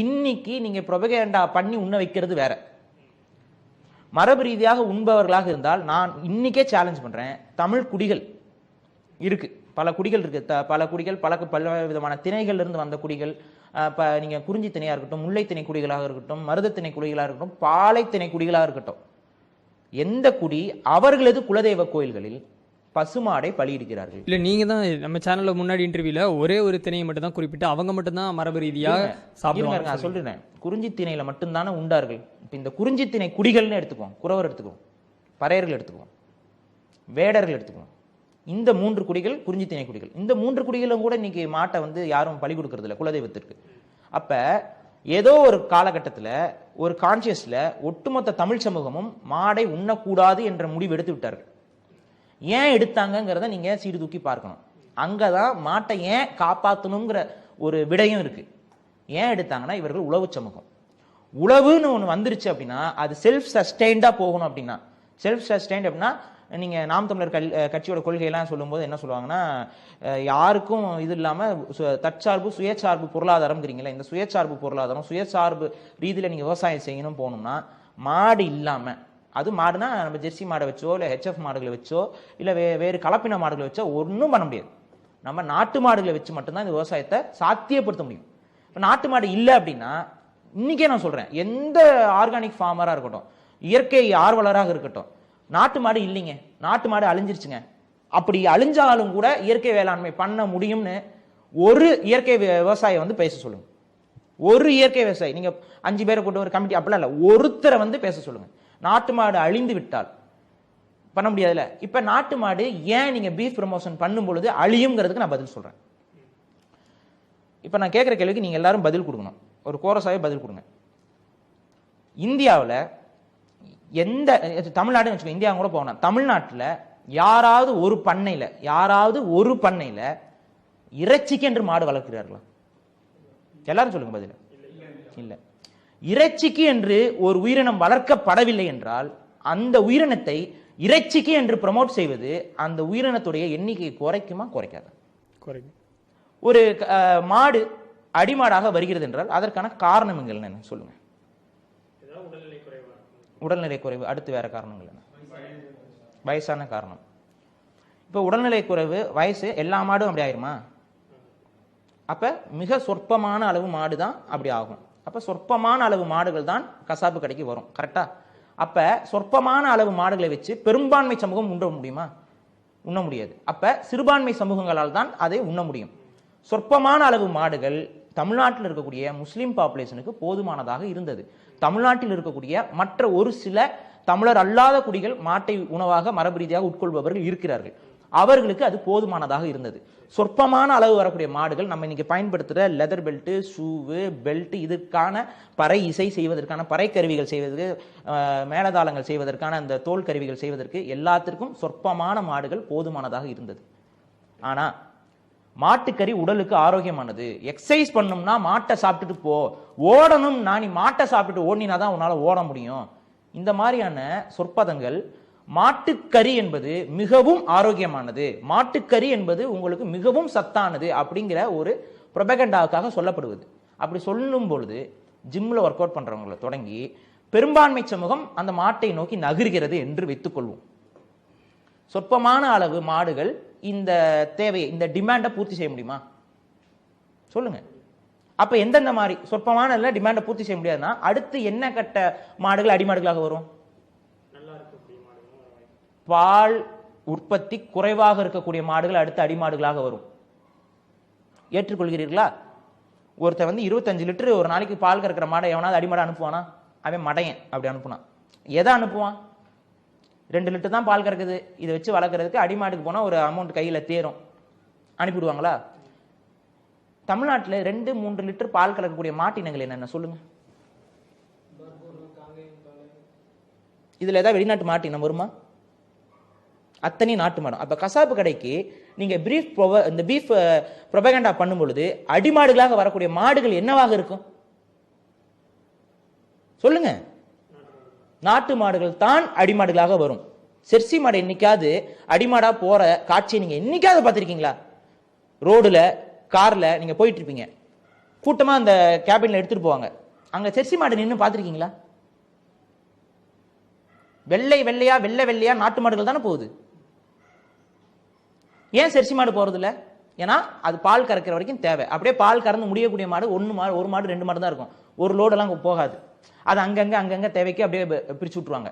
இன்னைக்கு நீங்க ப்ரொபகேண்டா பண்ணி உண்ண வைக்கிறது வேற. மரபு ரீதியாக உண்பவர்களாக இருந்தால் நான் இன்னைக்கே சேலஞ்ச் பண்றேன், தமிழ் குடிகள் இருக்கு, பல குடிகள் இருக்கு, பல குடிகள், பல விதமான திணைகள்ல இருந்து வந்த குடிகள். நீங்க குறிஞ்சி திணையா இருக்கட்டும், முல்லை திணை குடிகளாக இருக்கட்டும், மருத திணை குடிகளாக இருக்கட்டும், பாலை திணை குடிகளாக இருக்கட்டும், எந்த குடி அவர்களது குலதெய்வ கோயில்களில் பசுமாடை பலியிடுகிறார்கள். இல்ல நீங்க தான் நம்ம சேனல்ல முன்னாடி இன்டர்வியூல ஒரே ஒரு திணையை மட்டும் தான் குறிப்பிட்டு அவங்க மட்டும் தான் மரபு ரீதியாக சாப்பிடுவாங்க. நான் சொல்றேன், குறிஞ்சி திணையில மட்டும்தானே உண்டார்கள். இப்ப இந்த குறிஞ்சி திணை குடிகள்னு எடுத்துக்குவோம், குறவர் எடுத்துக்குவோம், பறையர்கள் எடுத்துக்குவோம், வேடர்கள் எடுத்துக்குவோம். இந்த 3 குடிகள் குறிஞ்சி திணை குடிகள். இந்த 3 குடிகளும் கூட இன்னைக்கு மாட்டை வந்து யாரும் பலி கொடுக்கறது இல்லை குலதெய்வத்திற்கு. அப்ப ஏதோ ஒரு காலகட்டத்தில் ஒரு கான்சியஸ்ல ஒட்டுமொத்த தமிழ் சமூகமும் மாடை உண்ணக்கூடாது என்ற முடிவு எடுத்து விட்டார்கள். ஏன் எடுத்தாங்கிறத நீங்க சீர்தூக்கி பார்க்கணும். அங்கதான் மாட்டை ஏன் காப்பாற்றணுங்கிற ஒரு விடையும் இருக்கு. ஏன் எடுத்தாங்கன்னா, இவர்கள் உழவு சமூகம். உழவுன்னு ஒன்று வந்துருச்சு அப்படின்னா அது செல்ஃப் சஸ்டெயின்டா போகணும். அப்படின்னா செல்ஃப் சஸ்டெயின்ட் அப்படின்னா, நீங்க நாம் தமிழர் கட்சியோட கொள்கையெல்லாம் சொல்லும்போது என்ன சொல்லுவாங்கன்னா, யாருக்கும் இது இல்லாம தற்சார்பு சுயசார்பு பொருளாதாரம்ங்கிறீங்களா, இந்த சுயசார்பு பொருளாதாரம் சுயசார்பு ரீதியில நீங்க விவசாயம் செய்யணும் போகணும்னா மாடு இல்லாம, அது மாடுனா நம்ம ஜெர்சி மாடை வச்சோ இல்லை ஹெச்எஃப் மாடுகளை வச்சோ இல்லை வேறு கலப்பின மாடுகளை வச்சோ ஒன்றும் பண்ண முடியாது. நம்ம நாட்டு மாடுகளை வச்சு மட்டும்தான் இந்த விவசாயத்தை சாத்தியப்படுத்த முடியும். இப்போ நாட்டு மாடு இல்லை அப்படின்னா, இன்னைக்கே நான் சொல்றேன், எந்த ஆர்கானிக் ஃபார்மராக இருக்கட்டும், இயற்கை ஆர்வலராக இருக்கட்டும், நாட்டு மாடு இல்லைங்க, நாட்டு மாடு அழிஞ்சிருச்சுங்க. அப்படி அழிஞ்சாலும் கூட இயற்கை வேளாண்மை பண்ண முடியும்னு ஒரு இயற்கை விவசாயி வந்து பேச சொல்லுங்க. ஒரு இயற்கை விவசாயி, நீங்க 5 பேரை கொண்டு ஒரு கமிட்டி அப்படிலாம் இல்லை, ஒருத்தரை வந்து பேச சொல்லுங்க. நாட்டு மாடு அழிந்து விட்டால் பண்ண முடியாதுல்ல. இப்ப நாட்டு மாடு ஏன் நீங்க பீஃப் ப்ரமோஷன் பண்ணும் பொழுது அழியுங்கிறதுக்கு நான் பதில் சொல்றேன். இப்ப நான் கேட்கிற கேள்விக்கு நீங்க எல்லாரும் பதில் கொடுக்கணும், ஒரு கோரஸாவே பதில் கொடுங்க. இந்தியாவில் எந்த, தமிழ்நாடு வச்சுக்கோ, இந்தியா கூட போகணும், தமிழ்நாட்டில் யாராவது ஒரு பண்ணையில இறைச்சிக்கு என்று மாடு வளர்க்கிறார்களா? எல்லாரும் சொல்லுங்க பதில். இல்ல. இறைச்சிக்கு என்று ஒரு உயிரினம் வளர்க்கப்படவில்லை என்றால் அந்த உயிரினத்தை இறைச்சிக்கு என்று ப்ரமோட் செய்வது அந்த உயிரினத்துடைய எண்ணிக்கையை குறைக்குமா குறைக்காத? குறைக்கும். ஒரு மாடு அடிமாடாக வருகிறது என்றால் அதற்கான காரணங்கள் என்ன சொல்லுங்க? உடல்நிலை குறைவு. அடுத்து வேற காரணங்கள் என்ன? வயசான காரணம். இப்ப உடல்நிலை குறைவு, வயசு, எல்லா மாடும் அப்படி ஆயிருமா? அப்ப மிக சொற்பமான அளவு மாடு தான் அப்படி ஆகும். அப்ப சொற்பமான அளவு மாடுகள் தான் கசாப்பு கடைக்கு வரும். கரெக்டா? அப்ப சொற்பமான அளவு மாடுகளை வச்சு பெரும்பான்மை சமூகம் உண்ண முடியுமா? உண்ண முடியாது. அப்ப சிறுபான்மை சமூகங்களால் தான் அதை உண்ண முடியும். சொற்பமான அளவு மாடுகள் தமிழ்நாட்டில் இருக்கக்கூடிய முஸ்லிம் பாப்புலேஷனுக்கு போதுமானதாக இருந்தது. தமிழ்நாட்டில் இருக்கக்கூடிய மற்ற ஒரு சில தமிழர் அல்லாத குடிகள் மாட்டை உணவாக மரபு ரீதியாக உட்கொள்பவர்கள் இருக்கிறார்கள், அவர்களுக்கு அது போதுமானதாக இருந்தது. சொற்பமான அளவு வரக்கூடிய மாடுகள் நம்ம இன்னைக்கு பயன்படுத்துகிற லெதர் பெல்ட், ஷூவு, பெல்ட், இதற்கான பறை இசை செய்வதற்கான பறை கருவிகள் செய்வதற்கு, மேலதாளங்கள் செய்வதற்கான அந்த தோல் கருவிகள் செய்வதற்கு எல்லாத்திற்கும் சொற்பமான மாடுகள் போதுமானதாக இருந்தது. ஆனா மாட்டுக்கறி உடலுக்கு ஆரோக்கியமானது. எக்ஸசைஸ் பண்ணணும்னா மாட்டை சாப்பிட்டுட்டு போ, ஓடணும்னா நீ மாட்டை சாப்பிட்டுட்டு ஓடினா தான் உன்னால ஓட முடியும். இந்த மாதிரியான சொற்பதங்கள். மாட்டுக்கறி என்பது மிகவும் ஆரோக்கியமானது, மாட்டுக்கறி என்பது உங்களுக்கு மிகவும் சத்தானது அப்படிங்கிற ஒரு ப்ரொபகண்டாவுக்காக சொல்லப்படுவது. அப்படி சொல்லும் பொழுது ஜிம்ல ஒர்க் அவுட் பண்றவங்களை தொடங்கி பெரும்பான்மை சமூகம் அந்த மாட்டை நோக்கி நகர்கிறது என்று வைத்துக் கொள்வோம். சொற்பமான அளவு மாடுகள் இந்த தேவையை, இந்த டிமாண்டை பூர்த்தி செய்ய முடியுமா சொல்லுங்க? அப்ப எந்தெந்த மாதிரி சொற்பமான டிமாண்டை பூர்த்தி செய்ய முடியாதுன்னா அடுத்து என்ன கட்ட மாடுகள் அடிமாடுகளாக வரும்? பால் உற்பத்தி குறைவாக இருக்கக்கூடிய மாடுகள் அடுத்து அடிமாடுகளாக வரும். ஏற்றுக்கொள்கிறீர்களா? ஒருத்தர் வந்து 25 லிட்டர் ஒரு நாளைக்கு பால் கறக்கிற மாடை எவனாவது அடிமாடை அனுப்புவானா? அவன் மடையன் அப்படி அனுப்புனான். எதை அனுப்புவான்? 2 லிட்டர் தான் பால் கறக்குது, இதை வச்சு வளர்க்கறதுக்கு அடிமாடுக்கு போனா ஒரு அமௌண்ட் கையில தேரும், அனுப்பிவிடுவாங்களா? தமிழ்நாட்டில் 2-3 லிட்டர் பால் கறக்கக்கூடிய மாட்டினங்கள் என்னென்ன சொல்லுங்க? இதுல ஏதாவது வெளிநாட்டு மாட்டினம் வருமா? அத்தனை நாட்டு மாடம். அப்ப கசாப்பு கடைக்கு நீங்க இந்த பீஃப் ப்ரொபகண்டா பண்ணும் பொழுது அடிமாடுகளாக வரக்கூடிய மாடுகள் என்னவாக இருக்கும் சொல்லுங்க? நாட்டு மாடுகள் தான் அடிமாடுகளாக வரும். செர்சி மாடு என்னைக்காவது அடிமாடா போற காட்சியை நீங்க என்னைக்காவது பார்த்திருக்கீங்களா? ரோடுல கார்ல நீங்க போயிட்டு இருப்பீங்க, கூட்டமா அந்த கேபின்ல எடுத்துட்டு போவாங்க. அங்க ஜெர்சி மாடு நின்று பார்த்திருக்கீங்களா? வெள்ளையா நாட்டு மாடுகள் தானே போகுது. ஏன் ஜெர்சி மாடு போறது இல்ல? ஏன்னா அது பால் கறக்கிற வரைக்கும் தேவை. அப்படியே பால் கறந்து முடியக்கூடிய மாடு ஒரு மாடு 2 மாடு தான் இருக்கும். ஒரு லோடெல்லாம் போகாது. அது அங்கங்க தேவைக்கு அப்படியே பிரிச்சு விட்டுருவாங்க.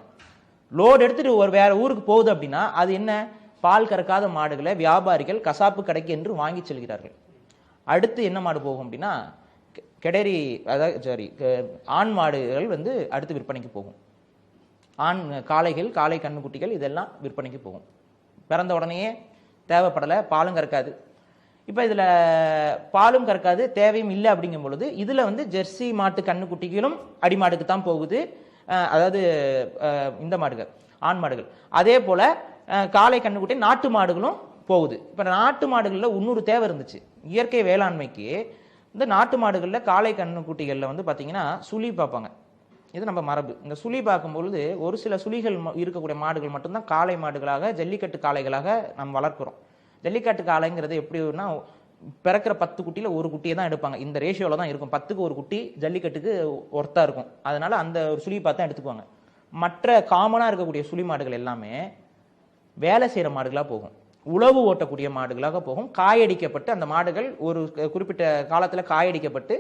லோடு எடுத்துட்டு ஒரு வேற ஊருக்கு போகுது அப்படின்னா அது என்ன, பால் கறக்காத மாடுகளை வியாபாரிகள் கசாப்பு கடைக்கு என்று வாங்கி செல்கிறார்கள். அடுத்து என்ன மாடு போகும் அப்படின்னா கெடரி, அதாவது ஆண் மாடுகள் அடுத்து விற்பனைக்கு போகும். ஆண் காளைகள், காளை கண்ணுக்குட்டிகள் இதெல்லாம் விற்பனைக்கு போகும். பிறந்த உடனேயே தேவைப்படலை, பாலும் கறக்காது. இப்போ இதில் பாலும் கறக்காது, தேவையும் இல்லை அப்படிங்கும் பொழுது இதில் ஜெர்சி மாட்டு கண்ணுக்குட்டிகளும் அடிமாடுக்கு தான் போகுது. அதாவது இந்த மாடுகள், ஆண் மாடுகள். அதே போல காளை கண்ணுக்குட்டி நாட்டு மாடுகளும் போகுது. இப்போ நாட்டு மாடுகளில் இன்னொரு தேவை இருந்துச்சு. இயற்கை வேளாண்மைக்கு இந்த நாட்டு மாடுகளில் காளை கண்ணுக்குட்டிகளில் பார்த்தீங்கன்னா சுழி பார்ப்பாங்க. இது நம்ம மரபு. இந்த சுழி பார்க்கும்பொழுது ஒரு சில சுழிகள் இருக்கக்கூடிய மாடுகள் மட்டும்தான் காளை மாடுகளாக, ஜல்லிக்கட்டு காளைகளாக நம்ம வளர்க்குறோம். ஜல்லிக்கட்டு காளைங்கிறது எப்படின்னா பிறக்கிற 10 குட்டியில் ஒரு குட்டியை தான் எடுப்பாங்க. இந்த ரேஷியோவில் தான் இருக்கும். 10க்கு ஒரு குட்டி ஜல்லிக்கட்டுக்கு ஒர்த்தா இருக்கும். அதனால அந்த ஒரு சுழி பார்த்தா எடுத்துக்குவாங்க. மற்ற காமனாக இருக்கக்கூடிய சுழி மாடுகள் எல்லாமே வேலை செய்கிற மாடுகளாக போகும், உழவு ஓட்டக்கூடிய மாடுகளாக போகும். காயடிக்கப்பட்டு அந்த மாடுகள் ஒரு குறிப்பிட்ட காலத்தில் காயடிக்கப்பட்டு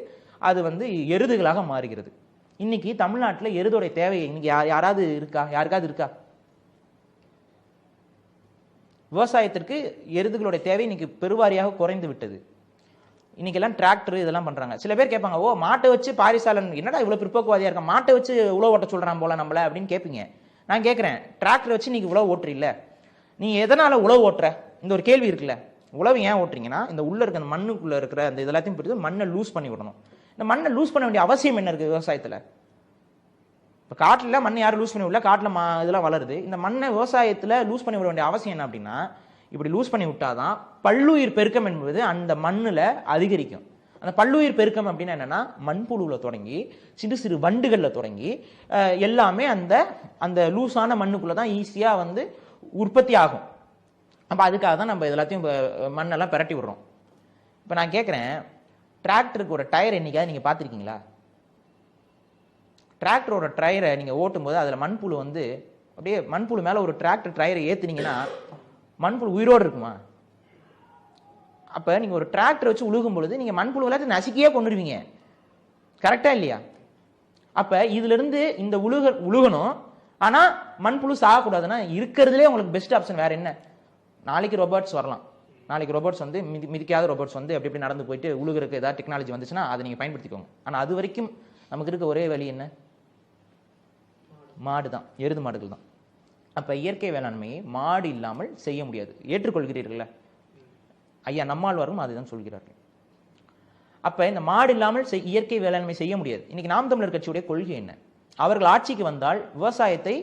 அது எருதுகளாக மாறுகிறது. இன்னைக்கு தமிழ்நாட்டில் எருதோடைய தேவை இன்னைக்கு யாராவது இருக்கா? யாருக்காவது இருக்கா? விவசாயத்திற்கு எருதுகளுடைய தேவை இன்னைக்கு பெருவாரியாக குறைந்து விட்டது. இன்னைக்கெல்லாம் டிராக்டர் இதெல்லாம் பண்றாங்க. சில பேர் கேட்பாங்க, ஓ மாட்டை வச்சு பாரிசாலன் என்னடா இவ்வளவு பிற்போக்குவாதியா இருக்க, மாட்டை வச்சு உழவு ஓட்ட சொல்றான் போல நம்மள அப்படின்னு கேட்பீங்க. நான் கேட்கிறேன், டிராக்டர் வச்சு நீங்க உழவு ஓட்டுறீல்ல, நீ எதனால உழவு ஓட்டுற? இந்த ஒரு கேள்வி இருக்குல்ல. உழவு ஏன் ஓட்டுறீங்கன்னா இந்த உள்ள இருக்க அந்த மண்ணுக்குள்ள இருக்கிற அந்த இதெல்லாத்தையும் பிடித்து மண்ணை லூஸ் பண்ணி விடணும். இந்த மண்ணை லூஸ் பண்ண வேண்டிய அவசியம் என்ன இருக்கு விவசாயத்துல? இப்போ காட்டுல மண்ணை யாரும் லூஸ் பண்ணி விடல, காட்டுல இதெல்லாம் வளருது. இந்த மண்ணை விவசாயத்துல லூஸ் பண்ணி விட வேண்டிய அவசியம் என்ன அப்படின்னா, இப்படி லூஸ் பண்ணி விட்டாதான் பல்லுயிர் பெருக்கம் என்பது அந்த மண்ணுல அதிகரிக்கும். அந்த பல்லுயிர் பெருக்கம் அப்படின்னா என்னன்னா, மண்புழுல தொடங்கி சிறு சிறு வண்டுகள்ல தொடங்கி எல்லாமே அந்த அந்த லூஸான மண்ணுக்குள்ள தான் ஈஸியா உற்பத்தி ஆகும். அப்ப அதுக்காக தான் நம்ம எல்லாத்தையும் மண்ணெல்லாம் பிரட்டி விடுறோம். இப்ப நான் கேட்கிறேன், டிராக்டருக்கு ஒரு டயர் என்னைக்காவது நீங்க பார்த்திருக்கீங்களா? டிராக்டரோட டயரை நீங்க ஓட்டும் போது அதுல மண்புழு அப்படியே மண்புழு மேல ஒரு டிராக்டர் டயரை ஏத்துனீங்கன்னா மண்புழு உயிரோடு இருக்குமா? அப்ப நீங்க ஒரு டிராக்டர் வச்சு உழுகும் பொழுது நீங்க மண்புழு எல்லாத்தையும் நசுக்கியே கொண்டுருவீங்க. கரெக்டா இல்லையா? அப்ப இதுல இருந்து இந்த உழுகணும், ஆனா மண்புழு சாகக்கூடாதுன்னா இருக்கிறதுலே உங்களுக்கு பெஸ்ட் ஆப்ஷன் வேற என்ன? நாளைக்கு ரோபோட்ஸ் வரலாம். நாளைக்கு ரோபோட்ஸ் மிதிக்காத ரோபோட்ஸ் எப்படி எப்படி நடந்து போயிட்டு உழுகிறதுக்கு ஏதாவது டெக்னாலஜி வந்துச்சுன்னா அதை நீங்க பயன்படுத்திக்கோங்க. ஆனா அது வரைக்கும் நமக்கு இருக்க ஒரே வழி என்ன? மாடு தான், எருது மாடுகள் தான். அப்ப இயற்கை வேளாண்மையை மாடு இல்லாமல் செய்ய முடியாது. ஏற்றுக்கொள்கிறீர்களா? ஐயா நம்மாழ்வாரும் அதுதான் சொல்கிறார்கள். அப்ப இந்த மாடு இல்லாமல் இயற்கை வேளாண்மை செய்ய முடியாது. இன்னைக்கு நாம் தமிழர் கட்சியுடைய கொள்கை என்ன? அவர்கள் ஆட்சிக்கு வந்தால் விவசாயத்தை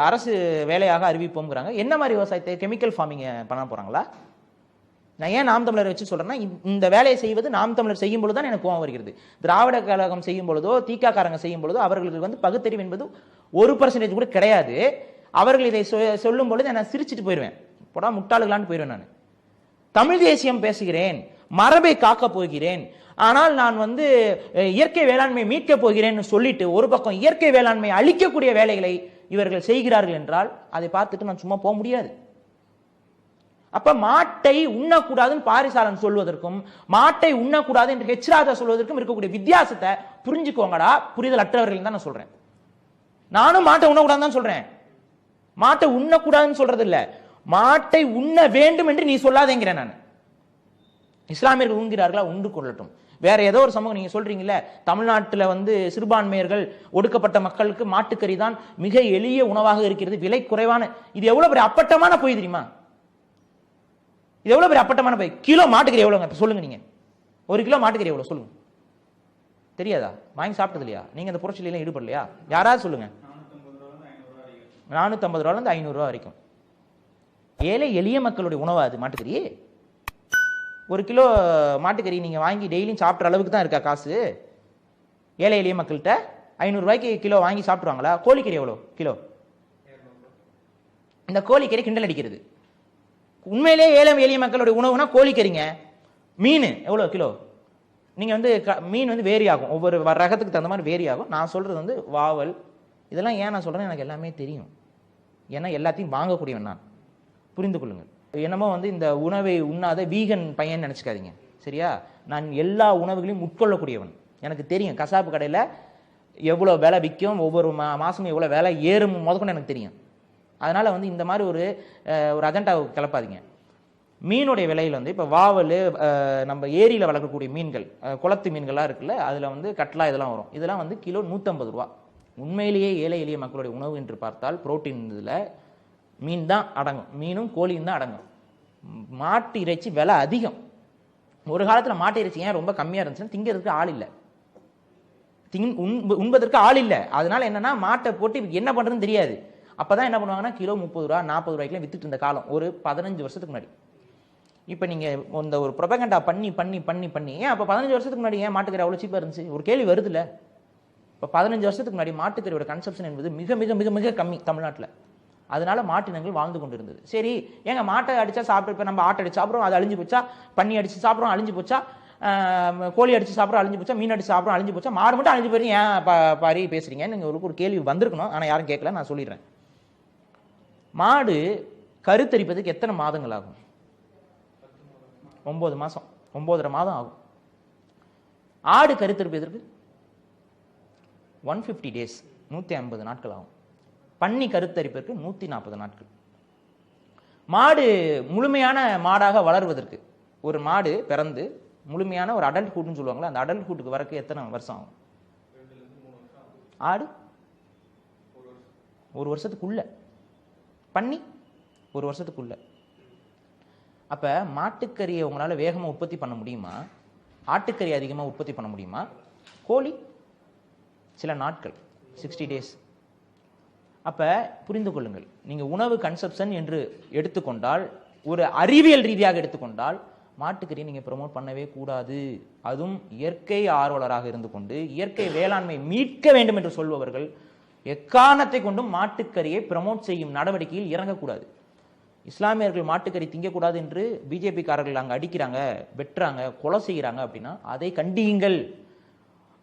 அரசு வேலையாக அறிவிப்போம்ங்கிறாங்க. என்ன மாதிரி விவசாயத்தை? கெமிக்கல் ஃபார்மிங் பண்ண போறாங்களா? நான் ஏன் நாம் தமிழரை வச்சு சொல்றேன்னா, இந்த வேலையை செய்வது நாம் தமிழர் செய்யும் பொழுது தான் எனக்கு கோபம் வருகிறது. திராவிட கழகம் செய்யும் பொழுதோ திக காரங்க செய்யும் பொழுதோ அவர்களுக்கு பகுத்தறிவு என்பது 1% கூட கிடையாது. அவர்கள் இதை சொல்லும் பொழுது நான் சிரிச்சுட்டு போயிடுவேன், போடா முட்டாளுகளான்னு போயிடுவேன். நான் தமிழ் தேசியம் பேசுகிறேன், மரபை காக்க போகிறேன், ஆனால் நான் இயற்கை வேளாண்மை மீட்க போகிறேன்னு சொல்லிட்டு ஒரு பக்கம் இயற்கை வேளாண்மை அழிக்கக்கூடிய வேலைகளை இவர்கள் செய்கிறார்கள் என்றால் அதை பார்த்துட்டு நான் சும்மா போக முடியாது. அப்ப மாட்டை உண்ணக்கூடாதுன்னு பாரிசாலன் சொல்வதற்கும் மாட்டை உண்ணக்கூடாது என்று ஹெச் ராஜா சொல்வதற்கும் இருக்கக்கூடிய வித்தியாசத்தை புரிஞ்சுக்கோங்கடா புரிதல் அற்றவர்கள் தான் நான் சொல்றேன். நானும் மாட்டை உண்ணக்கூடாதுன்னு தான் சொல்றேன். மாட்டை உண்ணக்கூடாதுன்னு சொல்றது இல்ல, மாட்டை உண்ண வேண்டும் என்று நீ சொல்லாதேங்கிறேன் நான். இஸ்லாமியர்கள் உண்கிறார்களா? உண்டு கொள்ளட்டும். வேற ஏதோ ஒரு சமூகம் நீங்க சொல்றீங்கல்ல, தமிழ்நாட்டில் சிறுபான்மையர்கள் ஒடுக்கப்பட்ட மக்களுக்கு மாட்டுக்கறி தான் மிக எளிய உணவாக இருக்கிறது, விலை குறைவான. இது எவ்வளவு பெரிய அப்பட்டமான போய் தெரியுமா? இது எவ்வளவு பெரிய அப்பட்டமான போய். கிலோ மாட்டுக்கறி எவ்வளவுங்க சொல்லுங்க? நீங்க 1 கிலோ மாட்டுக்கறி எவ்வளவு சொல்லுங்க? தெரியாதா? வாங்கி சாப்பிட்டது இல்லையா? நீங்க அந்த புரட்சியில ஈடுபடலையா? யாராவது சொல்லுங்க. 450 ரூபாயிலிருந்து 500 ரூபாய் வரைக்கும் ஏழை எளிய மக்களுடைய உணவா அது மாட்டுக்கறி? 1 கிலோ மாட்டுக்கறி நீங்க வாங்கி டெய்லியும் சாப்பிட்ற அளவுக்கு தான் இருக்கா காசு? ஏழை எளிய மக்கள்கிட்ட 500 ரூபாய்க்கு கிலோ வாங்கி சாப்பிடுவாங்களா? கோழிக்கறி எவ்வளோ கிலோ? இந்த கோழிக்கறி கிண்டல் அடிக்கிறது. உண்மையிலேயே ஏழை எளிய மக்களுடைய உணவுனா கோழிக்கறிங்க. மீன் எவ்வளோ கிலோ? நீங்கள் வந்து மீன் வந்து வேரி ஆகும், ஒவ்வொரு ரகத்துக்கு தகுந்த மாதிரி வேரி ஆகும். நான் சொல்கிறது வந்து வாவல் இதெல்லாம் ஏன் நான் சொல்கிறேன், எனக்கு எல்லாமே தெரியும். ஏன்னா எல்லாத்தையும் வாங்கக்கூடியவன் நான், புரிந்து கொள்ளுங்கள். என்னமோ வந்து இந்த உணவை உண்ணாத வீகன் பையன் நினச்சிக்காதீங்க, சரியா? நான் எல்லா உணவுகளையும் உட்கொள்ளக்கூடியவன். எனக்கு தெரியும் கசாப்பு கடையில் எவ்வளோ விலை விற்கும், ஒவ்வொரு மாதமும் எவ்வளோ விலை ஏறும் முதற்கொண்டு எனக்கு தெரியும். அதனால் வந்து இந்த மாதிரி ஒரு அஜெண்டாவை கிளப்பாதீங்க. மீனுடைய விலையில் வந்து இப்போ வாவல், நம்ம ஏரியில் வளர்க்கக்கூடிய மீன்கள், குளத்து மீன்கள்லாம் இருக்குல்ல, அதில் வந்து கட்லா இதெல்லாம் வரும். இதெல்லாம் வந்து கிலோ 150 ரூபா. உண்மையிலேயே ஏழை எளிய மக்களுடைய உணவு என்று பார்த்தால் புரோட்டீன் இதில் மீன் தான் அடங்கும், மீனும் கோழியும் தான் அடங்கும். மாட்டு இறைச்சி விலை அதிகம். ஒரு காலத்தில் மாட்டு இறைச்சி ஏன் ரொம்ப கம்மியாக இருந்துச்சுன்னா திங்கிறதுக்கு ஆள் இல்லை, உண்பதற்கு ஆள் இல்லை. அதனால என்னன்னா மாட்டை போட்டு என்ன பண்ணுறதுன்னு தெரியாது. அப்போ தான் என்ன பண்ணுவாங்கன்னா கிலோ 30 ரூபா 40 ரூபாய்க்குலாம் வித்துட்டு இருந்த காலம் ஒரு 15 வருஷத்துக்கு முன்னாடி. இப்போ நீங்கள் இந்த ஒரு ப்ரொபகண்டா பண்ணி பண்ணி பண்ணி பண்ணி ஏன் அப்போ 15 வருஷத்துக்கு முன்னாடி ஏன் மாட்டுக்கறி அவ்வளோ சீப்பாக இருந்துச்சு? ஒரு கேள்வி வருதுல்ல. இப்போ 15 வருஷத்துக்கு முன்னாடி மாட்டுக்கறியோட கன்சப்ஷன் என்பது மிக மிக மிக மிக கம்மி தமிழ்நாட்டில். அதனால மாட்டினங்கள் வாழ்ந்து கொண்டு இருந்தது. சரி, ஏங்க மாட்டை அடிச்சா சாப்பிட்டு, இப்போ நம்ம ஆட்டை அடிச்சு சாப்பிட்றோம், அது அழிஞ்சு போச்சா? பண்ணி அடிச்சு சாப்பிட்றோம், அழிஞ்சு போச்சா? கோழி அடிச்சு சாப்பிட்றோம், அழிஞ்சு போச்சா? மீன் அடிச்சு சாப்பிட்றோம், அழிஞ்சு போச்சா? மாடு மட்டும் அழிஞ்சு போயிரு ஏன் பாரி பேசுறீங்க? நீங்கள் ஒரு கேள்வி வந்திருக்கணும், ஆனால் யாரும் கேட்கல. நான் சொல்லிடுறேன். மாடு கருத்தரிப்பதுக்கு எத்தனை மாதங்கள் ஆகும்? 9 மாதம், 9.5 மாதம் ஆகும். ஆடு கருத்தரிப்பதற்கு 150 டேஸ், 150 நாட்கள் ஆகும். பன்னி கருத்தரிப்பதற்கு 140 நாட்கள். மாடு முழுமையான மாடாக வளர்வதற்கு, ஒரு மாடு பிறந்து முழுமையான ஒரு அடல்ட்ஹுட்னு சொல்லுவாங்களா, அந்த அடல்ட்ஹுட்டுக்கு வரக்கு எத்தனை வருஷம் ஆகும்? ஆடு 1 வருஷத்துக்குள்ள, பன்னி 1 வருஷத்துக்குள்ள. அப்ப மாட்டுக்கறியை உங்களால வேகமா உற்பத்தி பண்ண முடியுமா? ஆட்டுக்கறி அதிகமா உற்பத்தி பண்ண முடியுமா? கோழி சில நாட்கள், 60 டேஸ். அப்ப புரிந்து கொள்ளுங்கள், நீங்க உணவு கன்சப்ஷன் என்று எடுத்துக்கொண்டால், ஒரு அறிவியல் ரீதியாக எடுத்துக்கொண்டால் மாட்டுக்கறியை நீங்க ப்ரமோட் பண்ணவே கூடாது. அதுவும் இயற்கை ஆர்வலராக இருந்து கொண்டு இயற்கை வேளாண்மை மீட்க வேண்டும் என்று சொல்பவர்கள் எக்காரணத்தை கொண்டும் மாட்டுக்கறியை ப்ரமோட் செய்யும் நடவடிக்கையில் இறங்கக்கூடாது. இஸ்லாமியர்கள் மாட்டுக்கறி திங்கக்கூடாது என்று பிஜேபி காரர்கள் அங்கே அடிக்கிறாங்க, வெட்டுறாங்க, கொலை செய்கிறாங்க அப்படின்னா அதை கண்டியுங்கள்.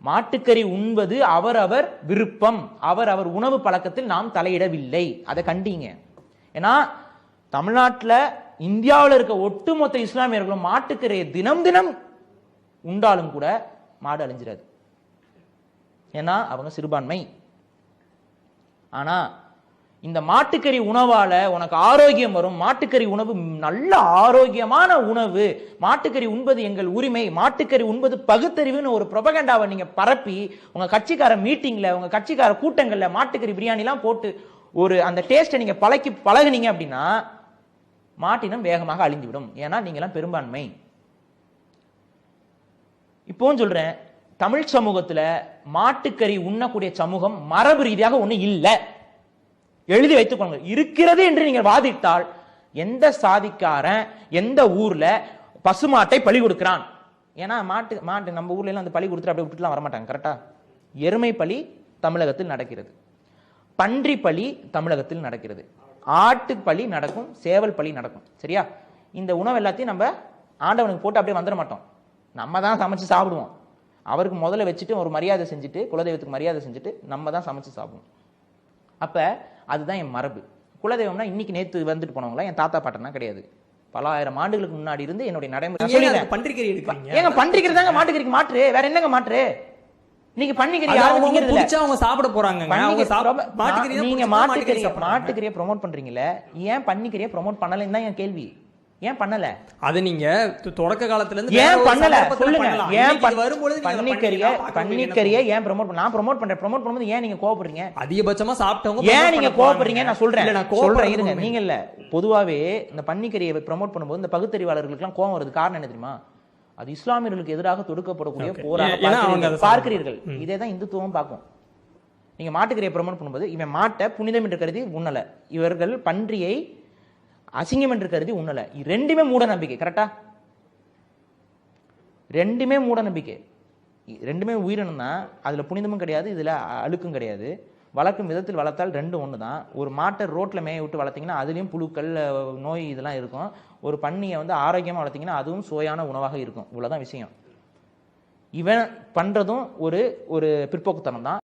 மாட்டுக்கறி உண்பது அவரவர் விருப்பம், அவரவர் உணவு பழக்கத்தில் நாம் தலையிடவில்லை, அதை கண்டிங்க. ஏன்னா தமிழ்நாட்டில் இந்தியாவில் இருக்க ஒட்டுமொத்த இஸ்லாமியர்களும் மாட்டுக்கறியை தினம் தினம் உண்டாலும் கூட மாடு அழிஞ்சிடாது. ஏன்னா அவங்க சிறுபான்மை. ஆனா இந்த மாட்டுக்கறி உணவால உனக்கு ஆரோக்கியம் வரும், மாட்டுக்கறி உணவு நல்ல ஆரோக்கியமான உணவு, மாட்டுக்கறி உண்பது எங்கள் உரிமை, மாட்டுக்கறி உண்பது பகுத்தறிவுன்னு ஒரு ப்ரொபகண்டாவை நீங்க பரப்பி உங்க கட்சிக்கார மீட்டிங்ல, உங்க கட்சிக்கார கூட்டங்கள்ல மாட்டுக்கறி பிரியாணிலாம் போட்டு ஒரு அந்த டேஸ்ட்டை நீங்க பழகுனீங்க அப்படின்னா மாட்டினம் வேகமாக அழிந்துவிடும். ஏன்னா நீங்களாம் பெரும்பான்மை. இப்போவும் சொல்றேன், தமிழ் சமூகத்துல மாட்டுக்கறி உண்ணக்கூடிய சமூகம் மரபு ரீதியாக ஒண்ணு இல்லை. எழுதி வைத்துக் கொள்ளுங்கள். இருக்கிறது என்று நீங்கள் வாதிட்டால் எந்த சாதிக்காரன் எந்த ஊர்ல பசுமாட்டை பலி கொடுக்கிறான்? ஏன்னா மாட்டு நம்ம ஊர்ல எல்லாம் அந்த பலி கொடுத்துட்டு அப்படியே விட்டுலாம் வரமாட்டாங்க. கரெக்டா? எருமை பலி தமிழகத்தில் நடக்கிறது, பன்றி பலி தமிழகத்தில் நடக்கிறது, ஆட்டு பலி நடக்கும், சேவல் பலி நடக்கும். சரியா? இந்த உணவு எல்லாத்தையும் நம்ம ஆண்டவனுக்கு போட்டு அப்படியே வந்துட மாட்டோம். நம்ம தான் சமைச்சு சாப்பிடுவோம். அவருக்கு முதல்ல வச்சுட்டு ஒரு மரியாதை செஞ்சுட்டு, குலதெய்வத்துக்கு மரியாதை செஞ்சுட்டு நம்ம தான் சமைச்சு சாப்பிடுவோம். அப்ப அதுதான் என் மரபு. குலதெய்வம்னா இன்னைக்கு நேத்து வந்துட்டு போனவங்களா என் தாத்தா பாட்டனா கிடையாது. பல ஆயிரம் ஆண்டுகளுக்கு முன்னாடி இருந்து என்னுடைய நடைமுறை. ஏங்க பன்றிக்கறி தாங்க மாட்டுக்கறிக்கு மாற்று, வேற என்னங்க மாற்று? நீங்க பன்னிக்கறி யாரும் திங்கிறது அவங்க சாப்பிட போறாங்க. நீங்க மாட்டுக்கறியை ப்ரோமோட் பண்றீங்களே, ஏன் பன்னிக்கறியை ப்ரோமோட் பண்ணலன்னு தான் என் கேள்வி. ஏன் பண்ணல? அது நீங்க தொடக்க காலத்துல இருந்து ஏன் பண்ணல சொல்லுங்க. ஏன் வரும்போது பன்னிக்கறியை ஏன் ப்ரோமோட் பண்ண? நான் ப்ரோமோட் பண்றேன். ப்ரோமோட் பண்ணும்போது ஏன் நீங்க கோவப்படுறீங்க? அதிகபட்சமா சாப்பிட்டவங்க ஏன் நீங்க கோவப்படுறீங்க? நான் சொல்றேன் இருங்க. நீங்க இல்ல, பொதுவாவே இந்த பன்னிக்கறியை ப்ரோமோட் பண்ணும்போது இந்த பகுத்தறிவாளர்களுக்கு எல்லாம் கோவம் வருது. காரணம் என்ன தெரியுமா? அது இஸ்லாமியர்களுக்கு எதிராக தொடுக்கப்படக்கூடிய போராக பார்க்கிறீர்கள். இதே தான் இந்துத்துவம் பார்க்கும். நீங்க மாட்டுக்கறியை ப்ரோமோட் பண்ணும்போது இவன் மாட்டை புனிதம் என்று கருதி உண்ணல, இவர்கள் பன்றியை அசிங்கம் என்று கருதி உண்ணல. ரெண்டுமே மூட நம்பிக்கை. கரெக்டா? ரெண்டுமே மூட நம்பிக்கை. ரெண்டுமே உயிரினம் தான். அதுல புனிதமும் கிடையாது, இதுல அழுக்கும் கிடையாது. வளர்க்கும் விதத்தில் வளர்த்தால் ரெண்டும் ஒன்று தான். ஒரு மாட்டை ரோட்ல மேய விட்டு வளர்த்தீங்கன்னா அதுலேயும் புழுக்கள் நோய் இதெல்லாம் இருக்கும். ஒரு பன்னியை வந்து ஆரோக்கியமாக வளர்த்தீங்கன்னா அதுவும் சுவையான உணவாக இருக்கும். இவ்வளோதான் விஷயம். இவன் பண்றதும் ஒரு ஒரு பிற்போக்குத்தனம் தான்.